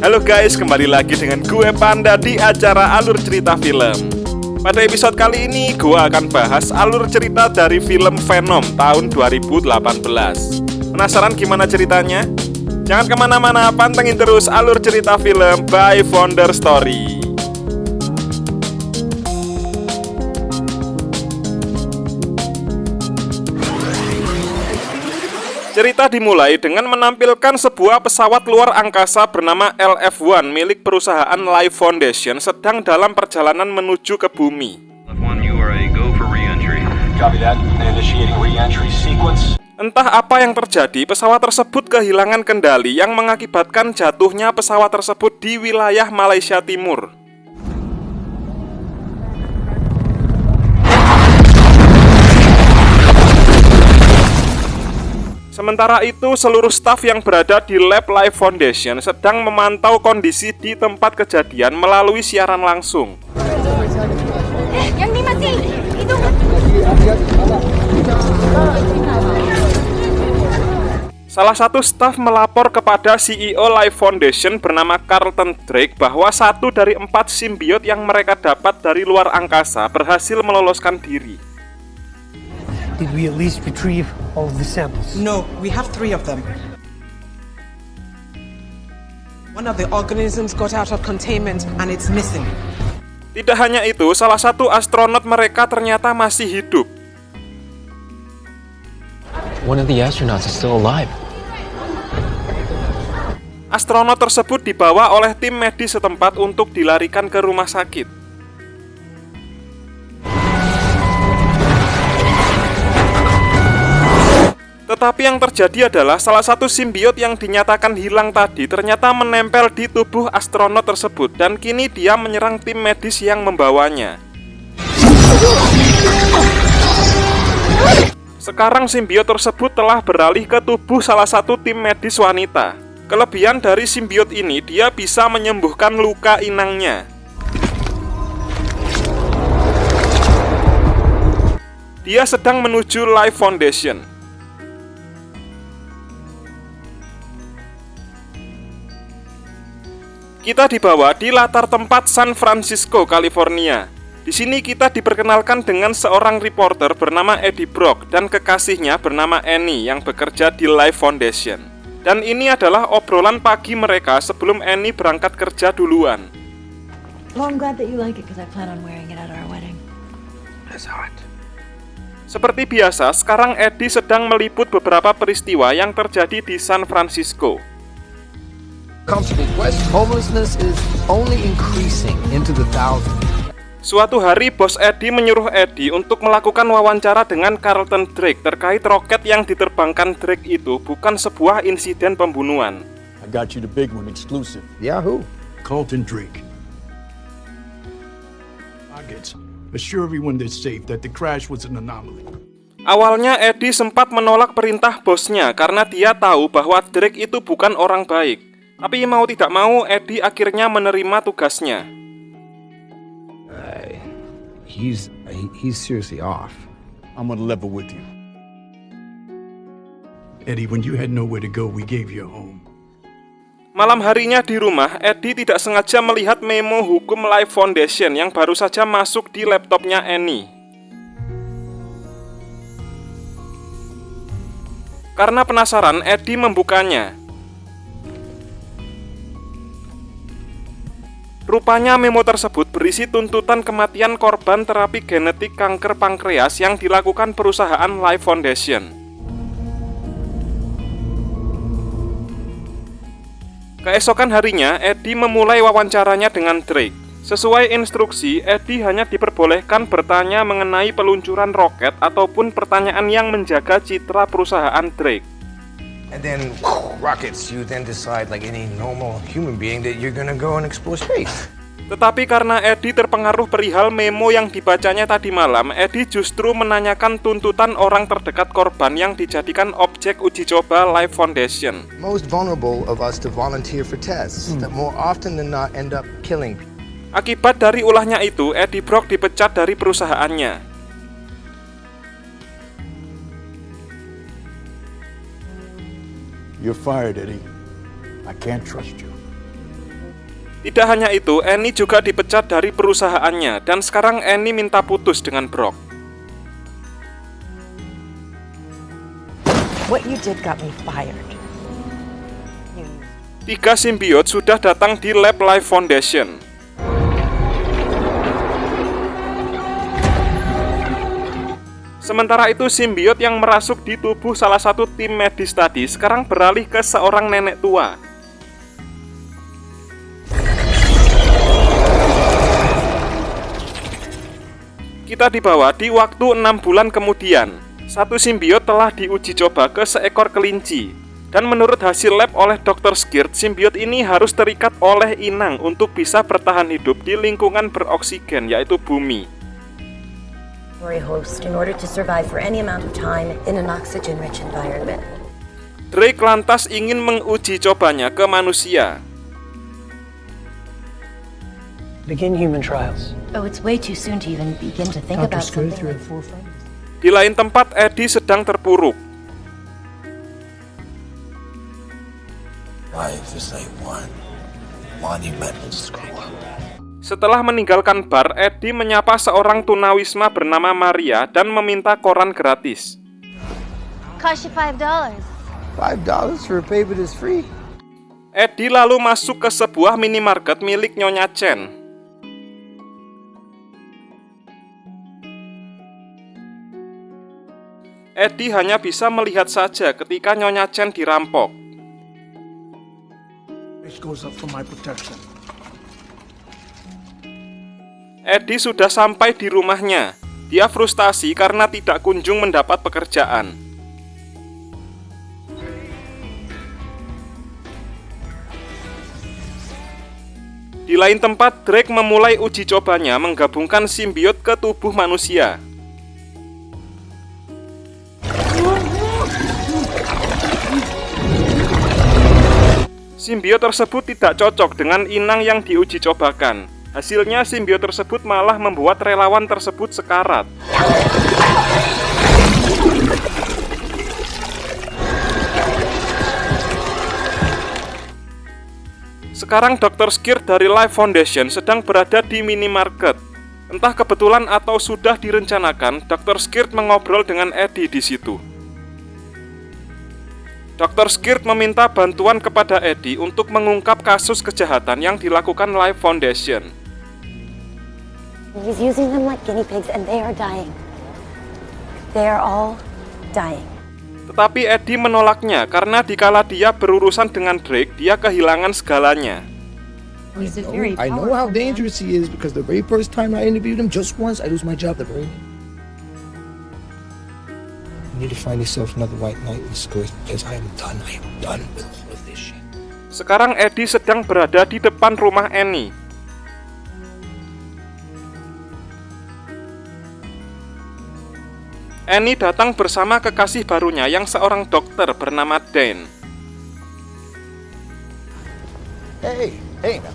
Halo guys, kembali lagi dengan gue Panda di acara Alur Cerita Film. Pada episode kali ini gue akan bahas alur cerita dari film Venom tahun 2018. Penasaran gimana ceritanya? Jangan kemana-mana, pantengin terus Alur Cerita Film by Founder Story. Cerita dimulai dengan menampilkan sebuah pesawat luar angkasa bernama LF-1 milik perusahaan Life Foundation sedang dalam perjalanan menuju ke bumi. Entah apa yang terjadi, pesawat tersebut kehilangan kendali yang mengakibatkan jatuhnya pesawat tersebut di wilayah Malaysia Timur. Sementara itu, seluruh staf yang berada di Lab Life Foundation sedang memantau kondisi di tempat kejadian melalui siaran langsung. Yang ini masih itu. Salah satu staf melapor kepada CEO Life Foundation bernama Carlton Drake bahwa 1 dari 4 simbiot yang mereka dapat dari luar angkasa berhasil meloloskan diri. Did we at least retrieve all of the samples? No, we have 3 of them. One of the organisms got out of containment and it's missing. Tidak hanya itu, salah satu astronot mereka ternyata masih hidup. One of the astronauts is still alive. Astronot tersebut dibawa oleh tim medis setempat untuk dilarikan ke rumah sakit. Tetapi yang terjadi adalah salah satu simbiot yang dinyatakan hilang tadi ternyata menempel di tubuh astronot tersebut dan kini dia menyerang tim medis yang membawanya. Sekarang simbiot tersebut telah beralih ke tubuh salah satu tim medis wanita. Kelebihan dari simbiot ini, dia bisa menyembuhkan luka inangnya. Dia sedang menuju Life Foundation. Kita dibawa di latar tempat San Francisco, California. Di sini kita diperkenalkan dengan seorang reporter bernama Eddie Brock dan kekasihnya bernama Annie yang bekerja di Life Foundation. Dan ini adalah obrolan pagi mereka sebelum Annie berangkat kerja duluan. Well, I'm glad that you like it because I plan on wearing it at our wedding. That's hot. Seperti biasa, sekarang Eddie sedang meliput beberapa peristiwa yang terjadi di San Francisco. Homelessness is only increasing into the thousands. Suatu hari, bos Eddie menyuruh Eddie untuk melakukan wawancara dengan Carlton Drake terkait roket yang diterbangkan Drake itu bukan sebuah insiden pembunuhan. I got you the big one, exclusive. Yahoo! Carlton Drake. Targets. Assure everyone that's safe that the crash was an anomaly. Awalnya Eddie sempat menolak perintah bosnya karena dia tahu bahwa Drake itu bukan orang baik. Tapi mau tidak mau, Eddie akhirnya menerima tugasnya. He's seriously off. I'm on level with you. Eddie, when you had nowhere to go, we gave you a home. Malam harinya di rumah, Eddie tidak sengaja melihat memo hukum Life Foundation yang baru saja masuk di laptopnya Annie. Karena penasaran, Eddie membukanya. Rupanya memo tersebut berisi tuntutan kematian korban terapi genetik kanker pankreas yang dilakukan perusahaan Life Foundation. Keesokan harinya, Eddie memulai wawancaranya dengan Drake. Sesuai instruksi, Eddie hanya diperbolehkan bertanya mengenai peluncuran roket ataupun pertanyaan yang menjaga citra perusahaan Drake. And then rockets, you then decide like any normal human being that you're gonna go and explore space. Tetapi karena Eddie terpengaruh perihal memo yang dibacanya tadi malam, Eddie justru menanyakan tuntutan orang terdekat korban yang dijadikan objek uji coba Life Foundation. Most vulnerable of us to volunteer for tests that more often than not end up killing people. Akibat dari ulahnya itu, Eddie Brock dipecat dari perusahaannya. You're fired, Eddie. I can't trust you. Tidak hanya itu, Annie juga dipecat dari perusahaannya dan sekarang Annie minta putus dengan Brock. What you did got me fired. Tiga simbiot sudah datang di lab Life Foundation. Sementara itu, simbiot yang merasuk di tubuh salah satu tim medis tadi sekarang beralih ke seorang nenek tua. Kita dibawa di waktu 6 bulan kemudian. Satu simbiot telah diuji coba ke seekor kelinci. Dan menurut hasil lab oleh Dr. Skird, simbiot ini harus terikat oleh inang untuk bisa bertahan hidup di lingkungan beroksigen, yaitu bumi. Host in order to survive for any amount of time in an oxygen-rich environment. Drake lantas ingin menguji cobanya ke manusia. Begin human trials. Oh, it's way too soon to even begin to think about something like... Di lain tempat, Eddie sedang terpuruk. Life is like one monumental screw-up. Setelah meninggalkan bar, Eddie menyapa seorang tunawisma bernama Maria dan meminta koran gratis. Cost you $5. $5 for a paper that's free? Eddie lalu masuk ke sebuah minimarket milik Nyonya Chen. Eddie hanya bisa melihat saja ketika Nyonya Chen dirampok. This goes up for my protection. Eddie sudah sampai di rumahnya. Dia frustasi karena tidak kunjung mendapat pekerjaan. Di lain tempat, Drake memulai uji cobanya menggabungkan simbiot ke tubuh manusia. Simbiot tersebut tidak cocok dengan inang yang diuji cobakan. Hasilnya, simbiot tersebut malah membuat relawan tersebut sekarat. Sekarang Dr. Skird dari Life Foundation sedang berada di minimarket. Entah kebetulan atau sudah direncanakan, Dr. Skird mengobrol dengan Eddie di situ. Dr. Skird meminta bantuan kepada Eddie untuk mengungkap kasus kejahatan yang dilakukan Life Foundation. He's using them like guinea pigs and they are dying. They are all dying. Tetapi Eddie menolaknya karena dikala dia berurusan dengan Drake, dia kehilangan segalanya. I know how dangerous he is because the very first time I interviewed him, just once, I lose my job the very next. You need to find yourself another white knight in skirt because I am done with all of this shit. Sekarang Eddie sedang berada di depan rumah Annie. Annie datang bersama kekasih barunya yang seorang dokter bernama Dan. Hey now.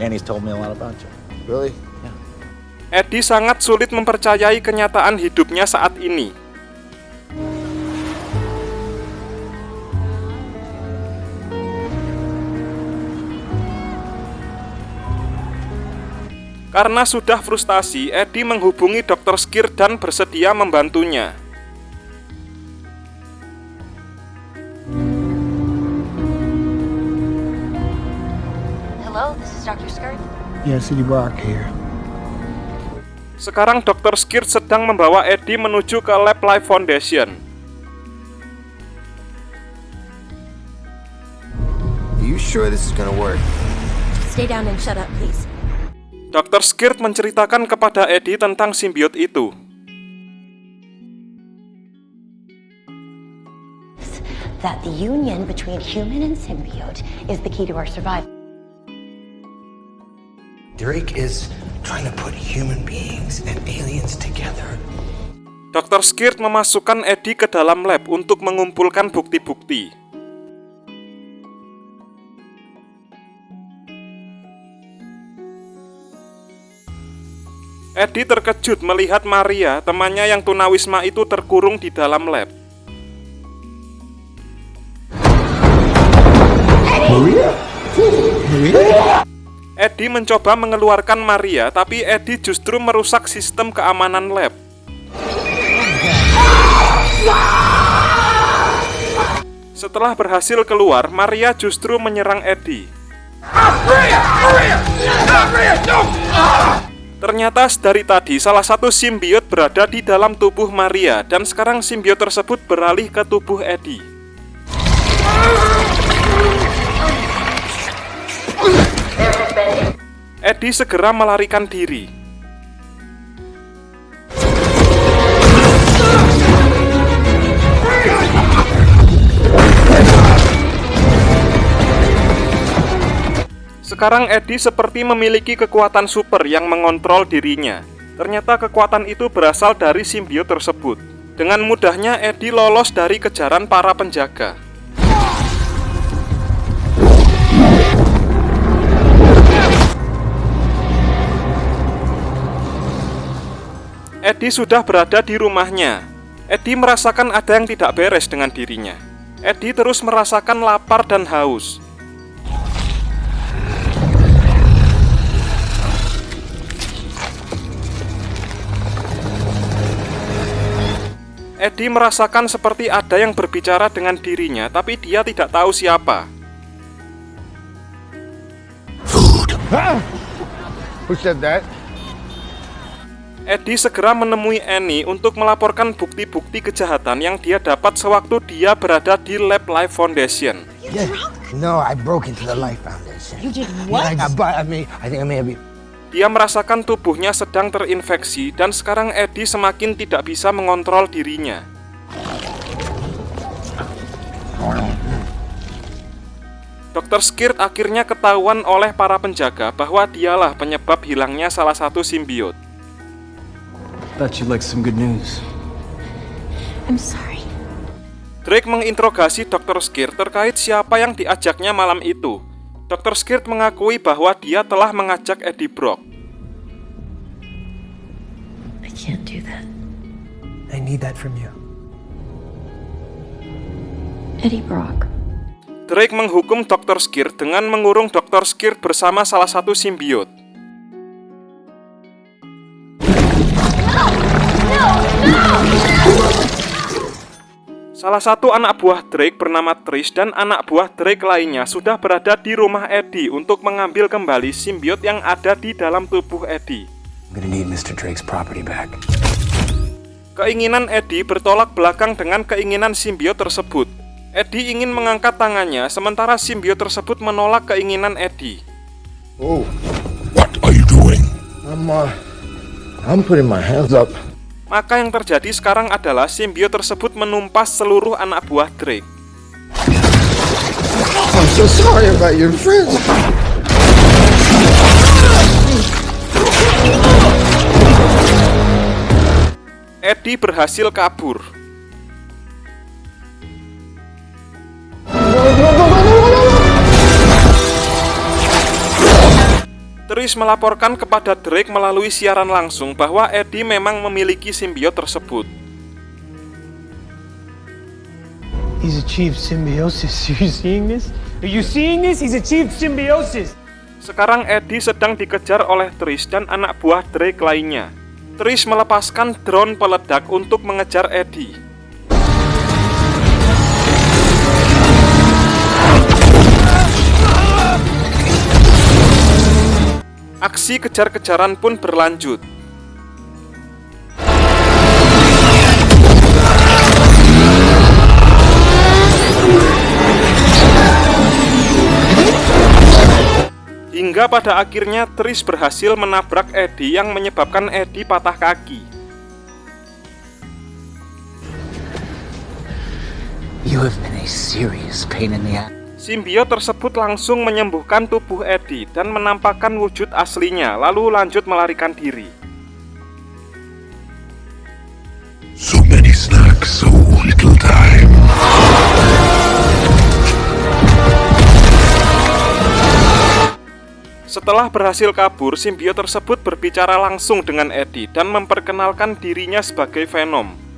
Annie's told me a lot about you. Really? Yeah. Eddie sangat sulit mempercayai kenyataan hidupnya saat ini. Karena sudah frustasi, Eddie menghubungi Dr. Skird dan bersedia membantunya. Hello, this is Dr. Skird. Yeah, City Rock here. Sekarang Dr. Skird sedang membawa Eddie menuju ke lab Life Foundation. Are you sure this is gonna work? Stay down and shut up, please. Dr. Skird menceritakan kepada Eddie tentang simbiot itu. That the union between human and symbiote is the key to our survival. Drake is trying to put human beings and aliens together. Dr. Skird memasukkan Eddie ke dalam lab untuk mengumpulkan bukti-bukti. Eddie terkejut melihat Maria, temannya yang tunawisma itu terkurung di dalam lab. Eddie mencoba mengeluarkan Maria, tapi Eddie justru merusak sistem keamanan lab. Setelah berhasil keluar, Maria justru menyerang Eddie. Ternyata dari tadi salah satu simbiot berada di dalam tubuh Maria, dan sekarang simbiot tersebut beralih ke tubuh Eddie. Eddie segera melarikan diri. Sekarang Eddie seperti memiliki kekuatan super yang mengontrol dirinya. Ternyata kekuatan itu berasal dari simbiot tersebut. Dengan mudahnya Eddie lolos dari kejaran para penjaga. Eddie sudah berada di rumahnya. Eddie merasakan ada yang tidak beres dengan dirinya. Eddie terus merasakan lapar dan haus. Eddie merasakan seperti ada yang berbicara dengan dirinya, tapi dia tidak tahu siapa. Who said that? Eddie segera menemui Annie untuk melaporkan bukti-bukti kejahatan yang dia dapat sewaktu dia berada di Lab Life Foundation. Yeah. No, I broke into the Life Foundation. You did what? I think I may have. Dia merasakan tubuhnya sedang terinfeksi dan sekarang Eddie semakin tidak bisa mengontrol dirinya. Dr. Skirt akhirnya ketahuan oleh para penjaga bahwa dialah penyebab hilangnya salah satu simbiot. Thought you'd like some good news. I'm sorry. Drake menginterogasi Dr. Skirt terkait siapa yang diajaknya malam itu. Dr. Skirt mengakui bahwa dia telah mengajak Eddie Brock. I can't do that. I need that from you. Eddie Brock. Drake menghukum Dr. Skirt dengan mengurung Dr. Skirt bersama salah satu simbiot. Salah satu anak buah Drake bernama Trish dan anak buah Drake lainnya sudah berada di rumah Eddie untuk mengambil kembali simbiot yang ada di dalam tubuh Eddie. I'm gonna need Mr. Drake's property back. Keinginan Eddie bertolak belakang dengan keinginan simbiot tersebut. Eddie ingin mengangkat tangannya, sementara simbiot tersebut menolak keinginan Eddie. Oh, what are you doing? I'm putting my hands up. Maka yang terjadi sekarang adalah simbiot tersebut menumpas seluruh anak buah Drake. I'm so sorry about your friends. Eddie berhasil kabur. Trish melaporkan kepada Drake melalui siaran langsung bahwa Eddie memang memiliki simbiot tersebut. He's achieved symbiosis. Are you seeing this? Are you seeing this? He's achieved symbiosis. Sekarang Eddie sedang dikejar oleh Trish dan anak buah Drake lainnya. Trish melepaskan drone peledak untuk mengejar Eddie. Aksi kejar-kejaran pun berlanjut. Hingga pada akhirnya Trish berhasil menabrak Eddie yang menyebabkan Eddie patah kaki. You have been a serious pain in the ass. Simbiot tersebut langsung menyembuhkan tubuh Eddie dan menampakkan wujud aslinya, lalu lanjut melarikan diri. So many snacks, so little time. Setelah berhasil kabur, simbiot tersebut berbicara langsung dengan Eddie dan memperkenalkan dirinya sebagai Venom.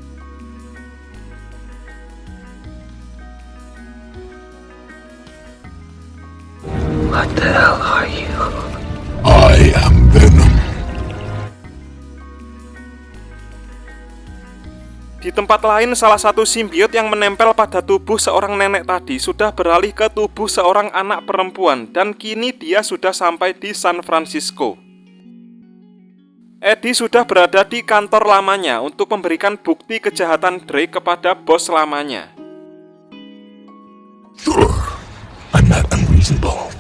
What the hell are you? I am Venom. Di tempat lain, salah satu simbiot yang menempel pada tubuh seorang nenek tadi sudah beralih ke tubuh seorang anak perempuan dan kini dia sudah sampai di San Francisco. Eddie sudah berada di kantor lamanya untuk memberikan bukti kejahatan Drake kepada bos lamanya. Sure, I'm not unreasonable.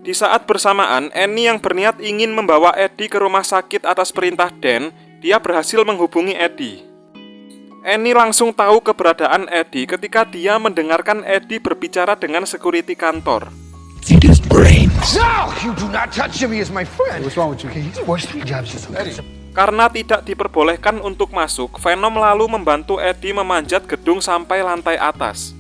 Di saat bersamaan, Annie yang berniat ingin membawa Eddie ke rumah sakit atas perintah Dan, dia berhasil menghubungi Eddie. Annie langsung tahu keberadaan Eddie ketika dia mendengarkan Eddie berbicara dengan security kantor. See his brains. No! You do not touch him, he is my friend. What's wrong with you? He works 3 jobs just okay. Karena tidak diperbolehkan untuk masuk, Venom lalu membantu Eddie memanjat gedung sampai lantai atas.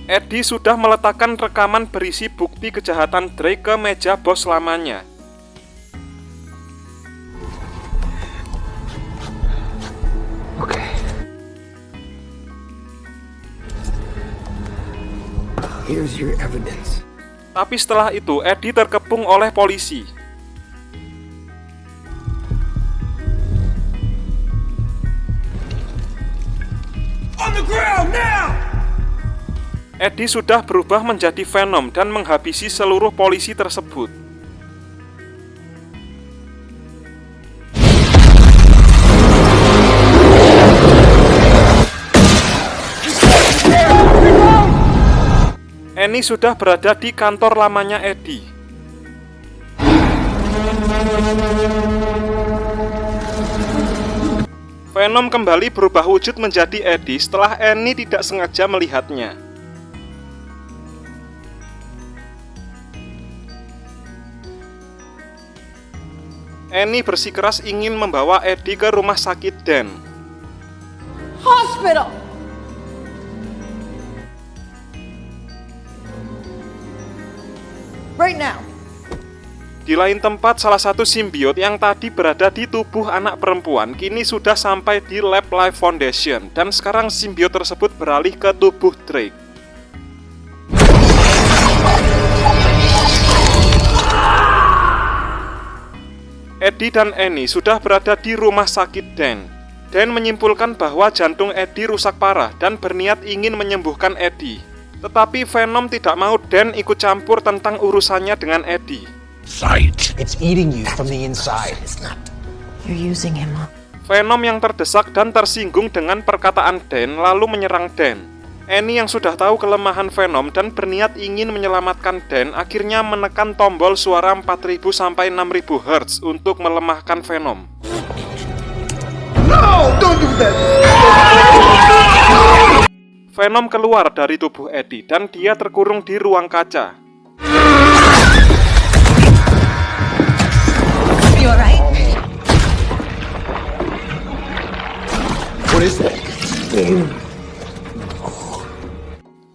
Eddie sudah meletakkan rekaman berisi bukti kejahatan Drake ke meja bos lamanya. Okay. Here's your evidence. Tapi setelah itu, Eddie terkepung oleh polisi. On the ground now! Eddie sudah berubah menjadi Venom dan menghabisi seluruh polisi tersebut. Annie sudah berada di kantor lamanya Eddie. Venom kembali berubah wujud menjadi Eddie setelah Annie tidak sengaja melihatnya. Annie bersikeras ingin membawa Eddie ke rumah sakit Dan. Hospital! Right now. Di lain tempat, salah satu simbiot yang tadi berada di tubuh anak perempuan kini sudah sampai di Lab Life Foundation dan sekarang simbiot tersebut beralih ke tubuh Drake. Eddie dan Annie sudah berada di rumah sakit Dan. Dan menyimpulkan bahwa jantung Eddie rusak parah dan berniat ingin menyembuhkan Eddie. Tetapi Venom tidak mau Dan ikut campur tentang urusannya dengan Eddie. Sight. It's eating you from the inside. It's not. You're using him. Venom yang terdesak dan tersinggung dengan perkataan Dan lalu menyerang Dan. Annie yang sudah tahu kelemahan Venom dan berniat ingin menyelamatkan Dan akhirnya menekan tombol suara 4000 sampai 6000 Hz untuk melemahkan Venom. No! Don't do that! Venom keluar dari tubuh Eddie dan dia terkurung di ruang kaca. You alright? What is that?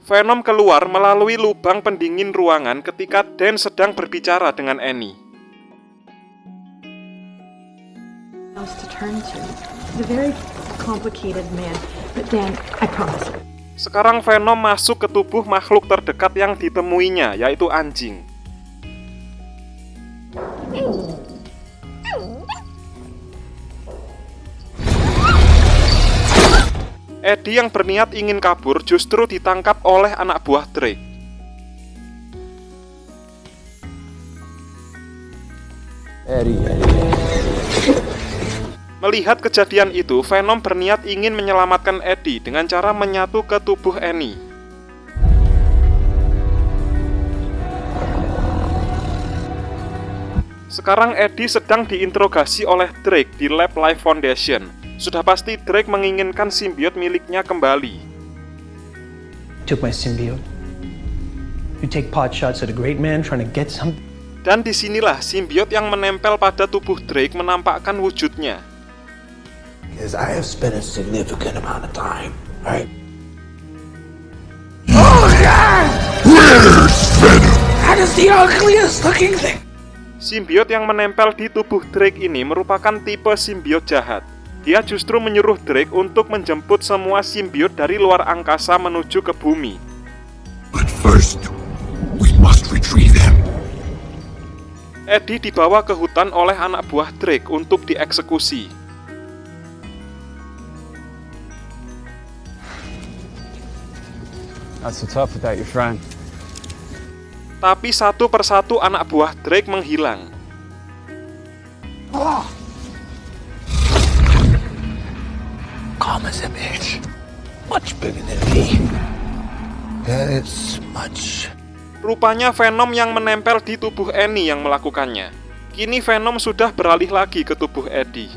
Venom keluar melalui lubang pendingin ruangan ketika Dan sedang berbicara dengan Annie. Else to turn to. He's a very complicated man, but Dan, I promise. Sekarang Venom masuk ke tubuh makhluk terdekat yang ditemuinya, yaitu anjing. Eddie yang berniat ingin kabur justru ditangkap oleh anak buah Drake. Melihat kejadian itu, Venom berniat ingin menyelamatkan Eddie dengan cara menyatu ke tubuh Annie. Sekarang Eddie sedang diinterogasi oleh Drake di Lab Life Foundation. Sudah pasti Drake menginginkan simbiot miliknya kembali. Took my symbiote. You take pot shots at a great man trying to get something. Dan disinilah simbiot yang menempel pada tubuh Drake menampakkan wujudnya. Because I have spent a significant amount of time, alright? Oh, God! Where's Venom? That is the ugliest looking thing! Simbiot yang menempel di tubuh Drake ini merupakan tipe simbiot jahat. Dia justru menyuruh Drake untuk menjemput semua simbiot dari luar angkasa menuju ke bumi. First, we must retrieve him. Eddie dibawa ke hutan oleh anak buah Drake untuk dieksekusi. That's so tough without your friend. Tapi satu persatu anak buah Drake menghilang. Calm as a bitch. Much bigger than me. It's much. Rupanya Venom yang menempel di tubuh Annie yang melakukannya. Kini Venom sudah beralih lagi ke tubuh Eddie.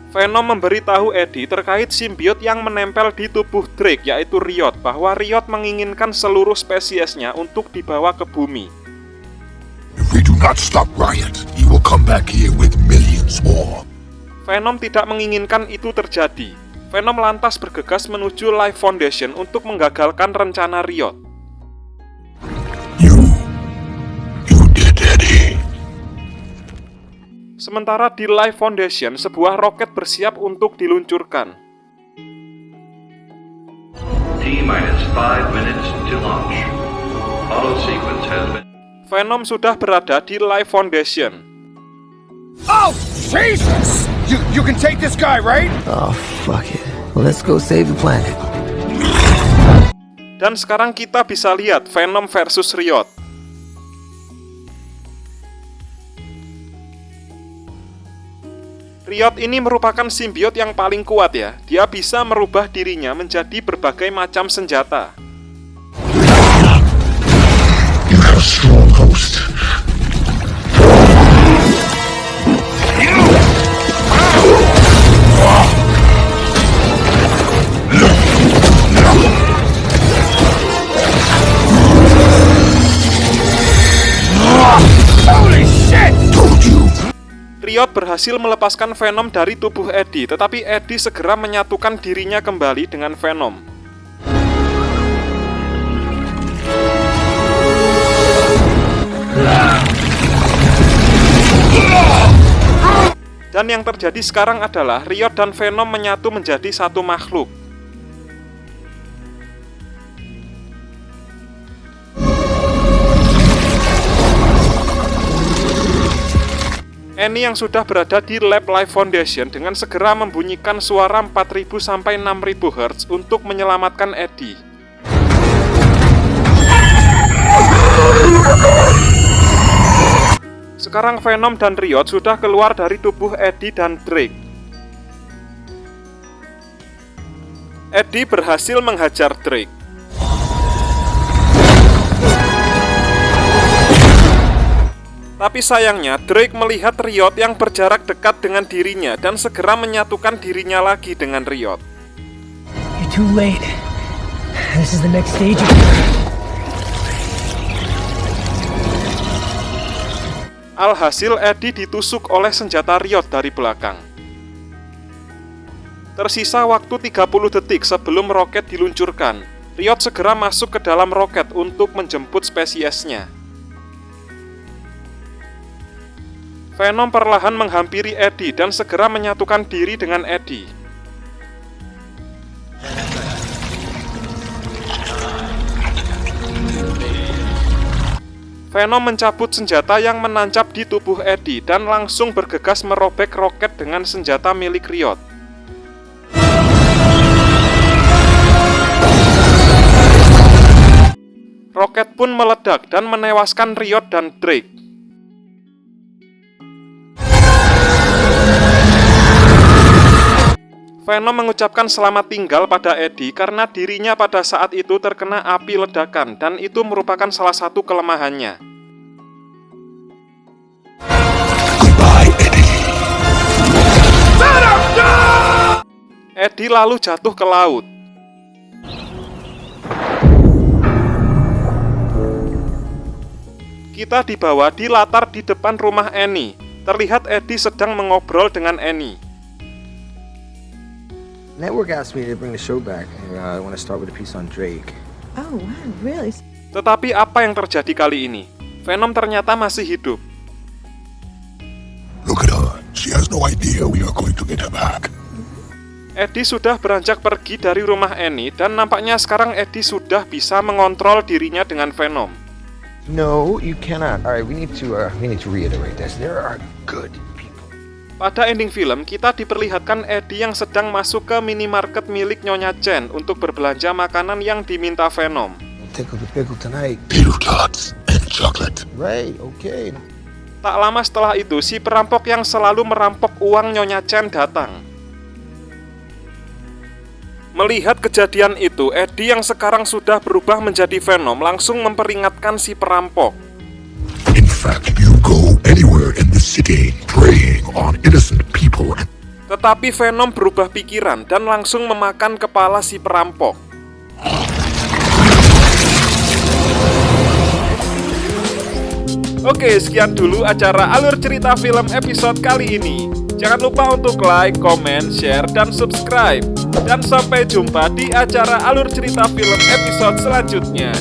Venom memberitahu Eddie terkait simbiot yang menempel di tubuh Drake, yaitu Riot, bahwa Riot menginginkan seluruh spesiesnya untuk dibawa ke bumi. If we do not stop Riot, he will come back here with millions more. Venom tidak menginginkan itu terjadi. Venom lantas bergegas menuju Life Foundation untuk menggagalkan rencana Riot. You did, Eddie. Sementara di Life Foundation, sebuah roket bersiap untuk diluncurkan. T-minus 5 minutes to launch. Auto sequence has been... Venom sudah berada di Life Foundation. Oh, Jesus! You can take this guy, right? Oh, fuck it. Let's go save the planet. Dan sekarang kita bisa lihat Venom versus Riot. Riot ini merupakan simbiot yang paling kuat ya. Dia bisa merubah dirinya menjadi berbagai macam senjata. You have a strong host. Holy shit! Told you. Riot berhasil melepaskan Venom dari tubuh Eddie, tetapi Eddie segera menyatukan dirinya kembali dengan Venom. Dan yang terjadi sekarang adalah Riot dan Venom menyatu menjadi satu makhluk. Annie yang sudah berada di Lab Life Foundation dengan segera membunyikan suara 4000 sampai 6000 Hz untuk menyelamatkan Eddie. Sekarang Venom dan Riot sudah keluar dari tubuh Eddie dan Drake. Eddie berhasil menghajar Drake. Tapi sayangnya, Drake melihat Riot yang berjarak dekat dengan dirinya dan segera menyatukan dirinya lagi dengan Riot. You're too late. This is the next stage. Alhasil, Eddie ditusuk oleh senjata Riot dari belakang. Tersisa waktu 30 detik sebelum roket diluncurkan. Riot segera masuk ke dalam roket untuk menjemput spesiesnya. Venom perlahan menghampiri Eddie dan segera menyatukan diri dengan Eddie. Venom mencabut senjata yang menancap di tubuh Eddie dan langsung bergegas merobek roket dengan senjata milik Riot. Roket pun meledak dan menewaskan Riot dan Drake. Venom mengucapkan selamat tinggal pada Eddie karena dirinya pada saat itu terkena api ledakan dan itu merupakan salah satu kelemahannya. Goodbye, Eddie. Eddie lalu jatuh ke laut. Kita dibawa di latar di depan rumah Annie. Terlihat Eddie sedang mengobrol dengan Annie. Network asked me to bring the show back, and I want to start with a piece on Drake. Oh, wow, really? Tetapi apa yang terjadi kali ini? Venom ternyata masih hidup. Look at her. She has no idea we are going to get her back. Eddie sudah beranjak pergi dari rumah Annie dan nampaknya sekarang Eddie sudah bisa mengontrol dirinya dengan Venom. No, you cannot. All right, we need to reiterate this. There are good people. Pada ending film, kita diperlihatkan Eddie yang sedang masuk ke minimarket milik Nyonya Chen untuk berbelanja makanan yang diminta Venom. Tickle the pickle tonight. Pickle tarts and chocolate. Right, okay. Tak lama setelah itu, si perampok yang selalu merampok uang Nyonya Chen datang. Melihat kejadian itu, Eddie yang sekarang sudah berubah menjadi Venom langsung memperingatkan si perampok. In fact, you go anywhere in the city preying on innocent people. Tetapi Venom berubah pikiran dan langsung memakan kepala si perampok. Oke, sekian dulu acara Alur Cerita Film episode kali ini. Jangan lupa untuk like, comment, share, dan subscribe. Dan sampai jumpa di acara Alur Cerita Film episode selanjutnya.